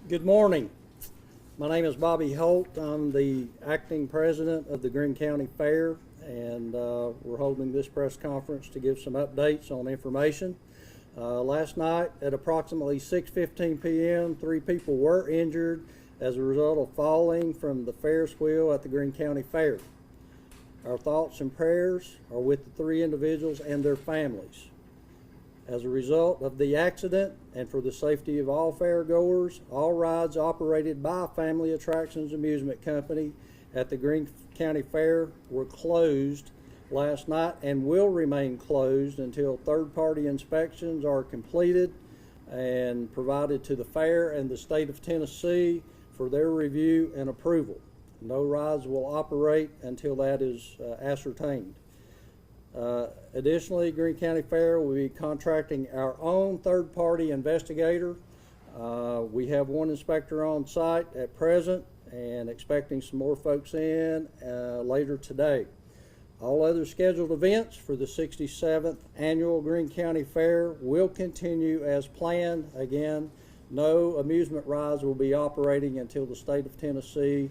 Good morning. My name is Bobby Holt. I'm the acting president of the Greene County Fair, and we're holding this press conference to give some updates on information. Last night at approximately 6:15 p.m., 3 people were injured as a result of falling from the Ferris wheel at the Greene County Fair. Our thoughts and prayers are with the 3 individuals and their families. As a result of the accident and for the safety of all fairgoers, all rides operated by Family Attractions Amusement Company at the Greene County Fair were closed last night and will remain closed until third-party inspections are completed and provided to the fair and the state of Tennessee for their review and approval. No rides will operate until that is ascertained. Additionally, Greene County Fair will be contracting our own third-party investigator. We have 1 inspector on site at present and expecting some more folks in later today. All other scheduled events for the 67th Annual Greene County Fair will continue as planned. Again, no amusement rides will be operating until the state of Tennessee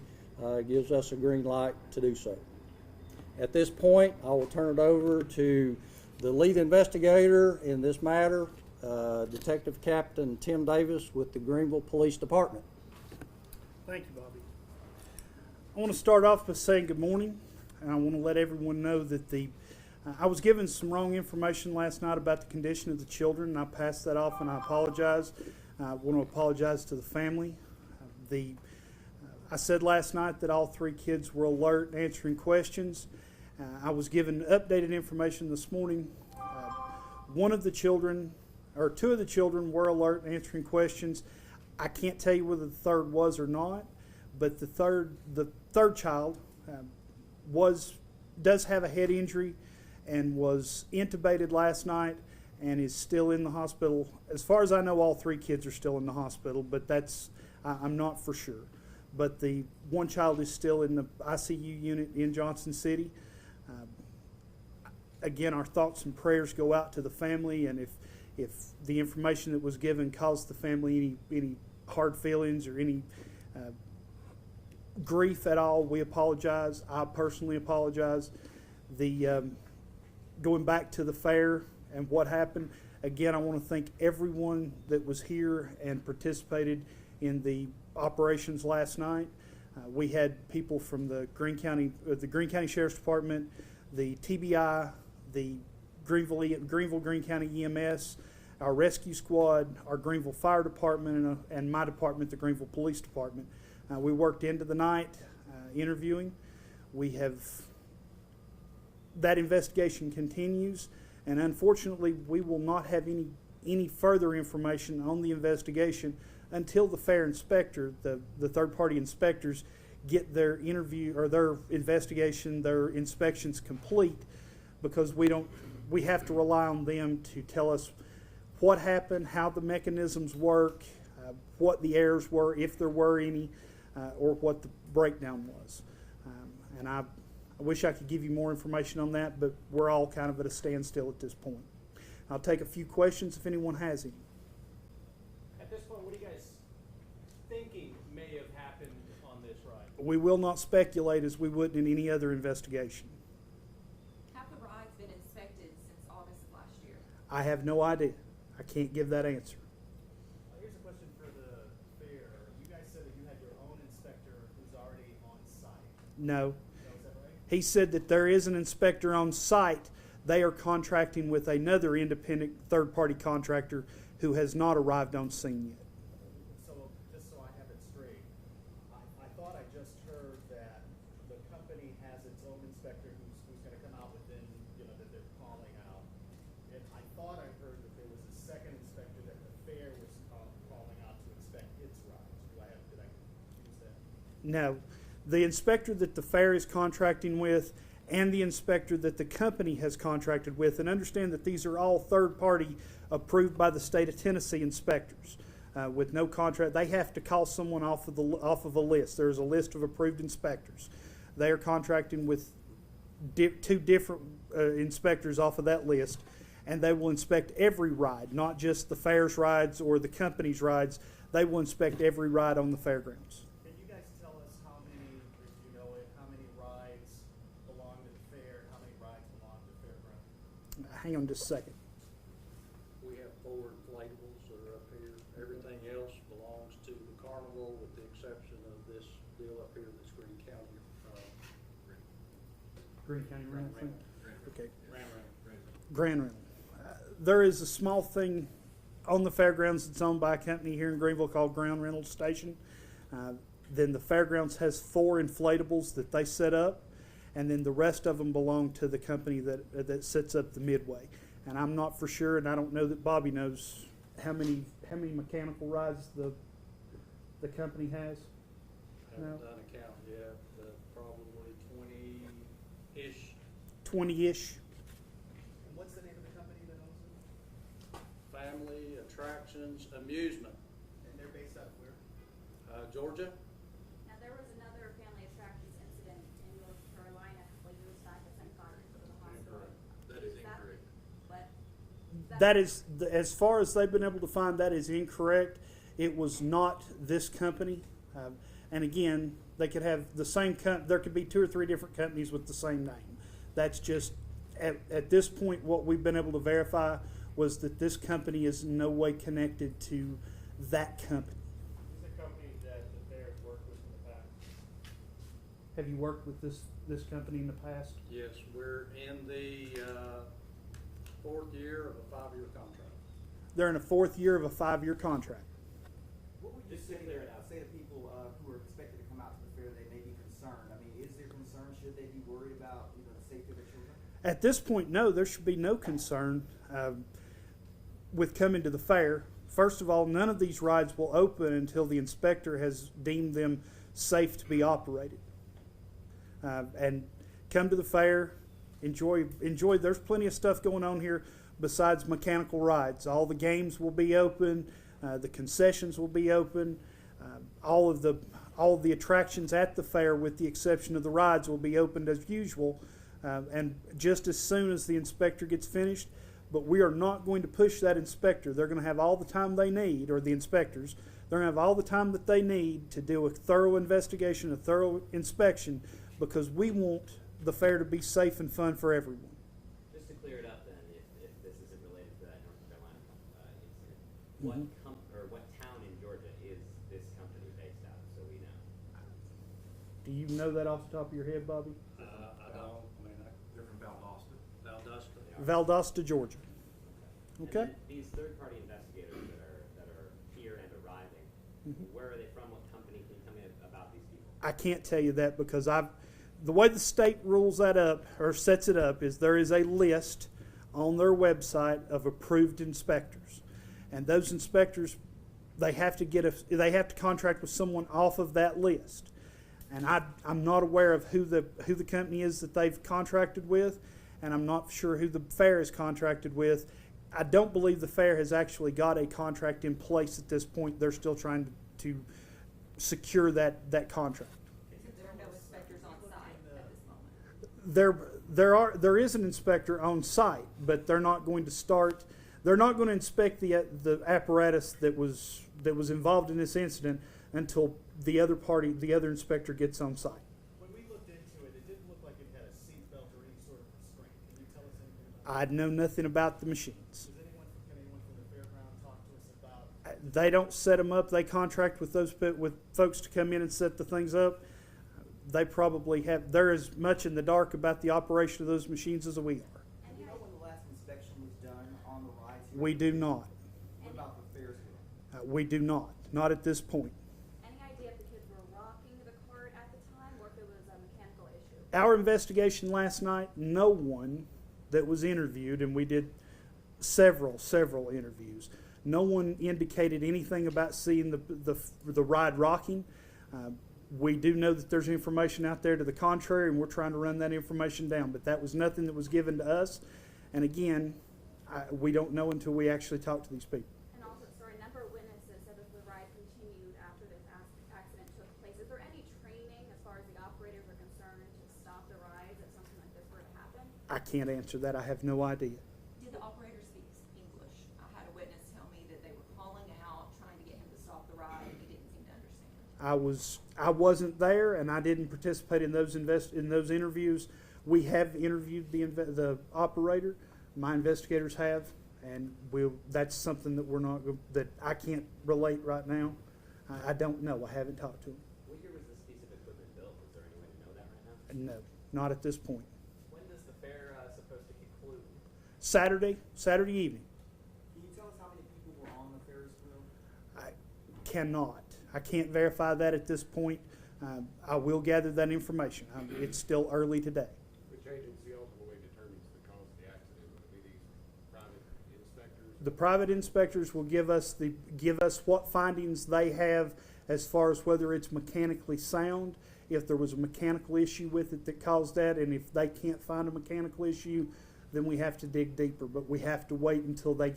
gives us a green light to do so. At this point, I will turn it over to the lead investigator in this matter, Detective Captain Tim Davis with the Greenville Police Department. Thank you, Bobby. I want to start off by saying good morning, and I want to let everyone know that I was given some wrong information last night about the condition of the children, and I passed that off, and I apologize. I want to apologize to the family. I said last night that all 3 kids were alert and answering questions. I was given updated information this morning. 2 of the children were alert and answering questions. I can't tell you whether the third was or not, but the third child does have a head injury and was intubated last night and is still in the hospital. As far as I know, all 3 kids are still in the hospital, but I'm not for sure. But the 1 child is still in the ICU unit in Johnson City. Again, our thoughts and prayers go out to the family, and if the information that was given caused the family any hard feelings or any grief at all, we apologize. I personally apologize. Going back to the fair and what happened, again, I want to thank everyone that was here and participated in the operations last night. We had people from the Greene County Sheriff's Department, the TBI, the Greenville Greene County EMS, our rescue squad, our Greenville Fire Department, and my department, the Greenville Police Department. We worked into the night interviewing. That investigation continues, and unfortunately, we will not have any further information on the investigation until the fair inspector, the third-party inspectors, get their interview or their investigation, their inspections complete, because we have to rely on them to tell us what happened, how the mechanisms work, what the errors were, if there were any, or what the breakdown was. And I wish I could give you more information on that, but we're all kind of at a standstill at this point. I'll take a few questions if anyone has any. At this point, what are you guys thinking may have happened on this ride? We will not speculate as we would in any other investigation. Have the rides been inspected since August of last year? I have no idea. I can't give that answer. Here's a question for the fair. You guys said that you had your own inspector who's already on site. No. Is that right? He said that there is an inspector on site. They are contracting with another independent third-party contractor who has not arrived on scene yet. So, just so I have it straight, I thought I just heard that the company has its own inspector who's going to come out within, that they're calling out. And I thought I heard that there was a second inspector that the fair was calling out to inspect its rides. Did I use that? No. The inspector that the fair is contracting with and the inspector that the company has contracted with, and understand that these are all third-party approved by the state of Tennessee inspectors with no contract. They have to call someone off of a list. There's a list of approved inspectors. They are contracting with 2 different inspectors off of that list, and they will inspect every ride, not just the fair's rides or the company's rides. They will inspect every ride on the fairgrounds. Can you guys tell us how many, if you know it, how many rides belong to the fair, and how many rides belong to the fairground? Hang on just a second. We have 4 inflatables that are up here. Everything else belongs to the carnival with the exception of this deal up here that's Greene County. Greene County Rental. Okay. Ram. Grand Rental. There is a small thing on the fairgrounds that's owned by a company here in Greenville called Ground Rental Station. Then the fairgrounds has 4 inflatables that they set up, and then the rest of them belong to the company that sets up the midway. And I'm not for sure, and I don't know that Bobby knows how many mechanical rides the company has. Haven't No. done a count yet, but probably 20-ish. 20-ish. And what's the name of the company that owns it? Family, attractions, amusement. And they're based out of where? Georgia? Now, there was another family attractions incident in North Carolina a couple of years back that sent Connor to the hospital. That is incorrect. What? That is, as far as they've been able to find, that is incorrect. It was not this company. And again, they could have the same there could be 2 or 3 different companies with the same name. That's just, at this point, what we've been able to verify was that this company is in no way connected to that company. These are companies that the fair has worked with in the past. Have you worked with this company in the past? Yes, we're in the 4th year of a 5-year contract. They're in a 4th year of a 5-year contract. What would you say there now? Say to people who are expected to come out to the fair, they may be concerned. I mean, is there concern? Should they be worried about the safety of their children? At this point, no, there should be no concern with coming to the fair. First of all, none of these rides will open until the inspector has deemed them safe to be operated. And come to the fair, enjoy. There's plenty of stuff going on here besides mechanical rides. All the games will be open. The concessions will be open. All of the attractions at the fair, with the exception of the rides, will be opened as usual. And just as soon as the inspector gets finished, but we are not going to push that inspector. They're going to have all the time they need, or the inspectors, they're going to have all the time that they need to do a thorough investigation, a thorough inspection, because we want the fair to be safe and fun for everyone. Just to clear it up then, if this isn't related to that North Carolina incident, what town in Georgia is this company based out of, so we know? Do you know that off the top of your head, Bobby? I don't. I mean, They're from Valdosta. Valdosta. Valdosta, Georgia. And Okay. then these third-party investigators that are here and arriving, where are they from? What company can come in about these people? I can't tell you that because the way the state rules that up or sets it up is there is a list on their website of approved inspectors, and those inspectors they have to contract with someone off of that list. And I'm not aware of who the company is that they've contracted with, and I'm not sure who the fair is contracted with. I don't believe the fair has actually got a contract in place at this point. They're still trying to secure that contract. There are no inspectors on site at this moment. There is an inspector on site, but they're not going to inspect the apparatus that was involved in this incident until the other inspector gets on site. When we looked into it, it didn't look like it had a seatbelt or any sort of restraint. Can you tell us anything about I know nothing about the machines. Can anyone from the fairground talk to us about? They don't set them up. They contract with with folks to come in and set the things up. They probably have. They're as much in the dark about the operation of those machines as we are. Do you know when the last inspection was done on the rides here? We do not. What about the fair's doing? We do not. Not at this point. Any idea if the kids were rocking the cart at the time or if it was a mechanical issue? Our investigation last night, no one that was interviewed, and we did several interviews, no one indicated anything about seeing the ride rocking. We do know that there's information out there to the contrary, and we're trying to run that information down. But that was nothing that was given to us. And again, we don't know until we actually talk to these people. And also, sorry, a number of witnesses said that the ride continued after this accident took place. Is there any training as far as the operators are concerned to stop the rides if something like this were to happen? I can't answer that. I have no idea. Did the operator speak English? I had a witness tell me that they were calling out, trying to get him to stop the ride. I wasn't there, and I didn't participate in those interviews. We have interviewed the operator. My investigators have, and that's something that I can't relate right now. I don't know. I haven't talked to him. What year was this piece of equipment built? Is there any way to know that right now? No, not at this point. When does the fair supposed to conclude? Saturday evening. Can you tell us how many people were on the Ferris wheel? I cannot. I can't verify that at this point. I will gather that information. It's still early today. Which agency ultimately determines the cause of the accident? Would it be these private inspectors? The private inspectors will give us what findings they have as far as whether it's mechanically sound, if there was a mechanical issue with it that caused that, and if they can't find a mechanical issue, then we have to dig deeper. But we have to wait until they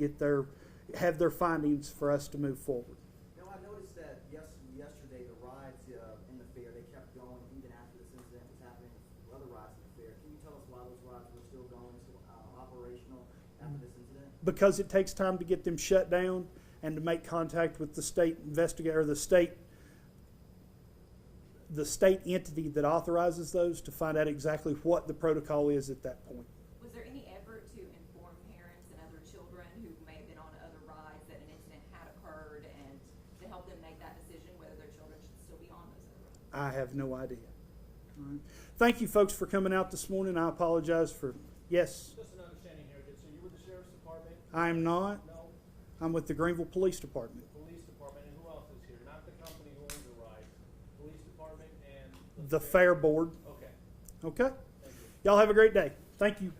have their findings for us to move forward. Now, I noticed that yesterday the rides in the fair, they kept going even after this incident was happening with other rides in the fair. Can you tell us why those rides were still going, still operational after this incident? Because it takes time to get them shut down and to make contact with the state investigator, the state entity that authorizes those to find out exactly what the protocol is at that point. Was there any effort to inform parents and other children who may have been on other rides that an incident had occurred and to help them make that decision whether their children should still be on those other rides? I have no idea. All right. Thank you, folks, for coming out this morning. I apologize for, yes, Just an understanding here, so you were the sheriff's department? I am not. No, I'm with the Greenville Police Department. police department, and who else is here? Not the company who owns the ride, police department and? The Fair Board. Okay, Okay? thank you. Y'all have a great day. Thank you.